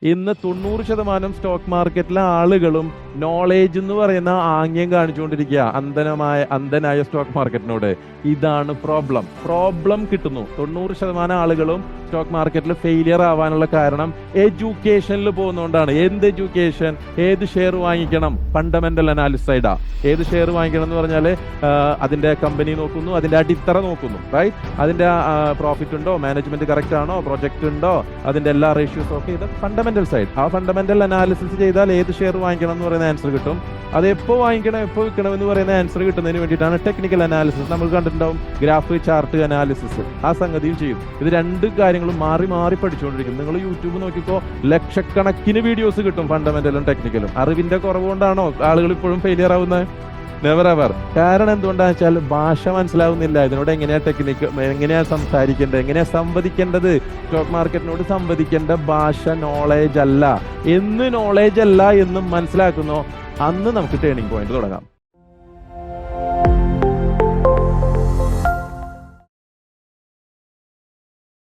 ഇന്ന് 90% സ്റ്റോക്ക് മാർക്കറ്റിലെ ആളുകളും നോളേജ് എന്ന് പറയുന്ന ആംഗ്യം കാണിച്ചുകൊണ്ടിരിക്കുക അന്ധനായ സ്റ്റോക്ക് മാർക്കറ്റിനോട്. ഇതാണ് പ്രോബ്ലം കിട്ടുന്നു. 90% ആളുകളും സ്റ്റോക്ക് മാർക്കറ്റിൽ ഫെയിലിയർ ആവാനുള്ള കാരണം എഡ്യൂക്കേഷനിൽ പോകുന്നതുകൊണ്ടാണ്. എന്ത് എഡ്യൂക്കേഷൻ? ഏത് ഷെയർ വാങ്ങിക്കണം? ഫണ്ടമെന്റൽ അനാലിസിസ് സൈഡാ. ഏത് ഷെയർ വാങ്ങിക്കണം എന്ന് പറഞ്ഞാൽ അതിന്റെ കമ്പനി നോക്കുന്നു, അതിന്റെ അടിത്തറ നോക്കുന്നു, റൈറ്റ്? അതിന്റെ പ്രോഫിറ്റ് ഉണ്ടോ, മാനേജ്മെന്റ് കറക്റ്റ് ആണോ, പ്രൊജക്ട് ഉണ്ടോ, അതിന്റെ എല്ലാ റേഷ്യോസും ഒക്കെ. ഇത് ഫണ്ടമെന്റൽ സൈഡ്. ആ ഫണ്ടമെന്റൽ അനാലിസിസ് ചെയ്താൽ ഏത് ഷെയർ വാങ്ങിക്കണം എന്ന് പറയുന്ന ആൻസർ കിട്ടും. അത് എപ്പോൾ വാങ്ങിക്കണം, എപ്പോൾ വിൽക്കണം എന്ന് പറയുന്ന ആൻസർ കിട്ടുന്നതിന് വേണ്ടിയിട്ടാണ് ടെക്നിക്കൽ അനാലിസിസ്. നമ്മൾ കണ്ടിട്ടുണ്ടാവും ഗ്രാഫ് ചാർട്ട് അനാലിസിസ്. ആ സംഗതിയും ചെയ്യും. ഇത് രണ്ട് കാര്യങ്ങളും മാറി മാറി പഠിച്ചുകൊണ്ടിരിക്കും. നിങ്ങൾ യൂട്യൂബ് നോക്കിക്കോ, ലക്ഷക്കണക്കിന് വീഡിയോസ് കിട്ടും ഫണ്ടമെന്റലും ടെക്നിക്കലും. അറിവിന്റെ കുറവുകൊണ്ടാണോ ആളുകൾ ഇപ്പോഴും ഫെയിലിയർ ആവുന്നത്? Never ever. കാരണം എന്തുകൊണ്ടാന്ന് വെച്ചാൽ ഭാഷ മനസ്സിലാവുന്നില്ല. ഇതിനോട് എങ്ങനെയാ സംസാരിക്കേണ്ടത്, എങ്ങനെയാ സംവദിക്കേണ്ടത്. സ്റ്റോക്ക് മാർക്കറ്റിനോട് സംവദിക്കേണ്ട ഭാഷ നോളേജ് അല്ല. എന്ന് നോളേജ് അല്ല എന്നും മനസ്സിലാക്കുന്നോ അന്ന് നമുക്ക് ടേണിംഗ് പോയിന്റ് തുടങ്ങാം.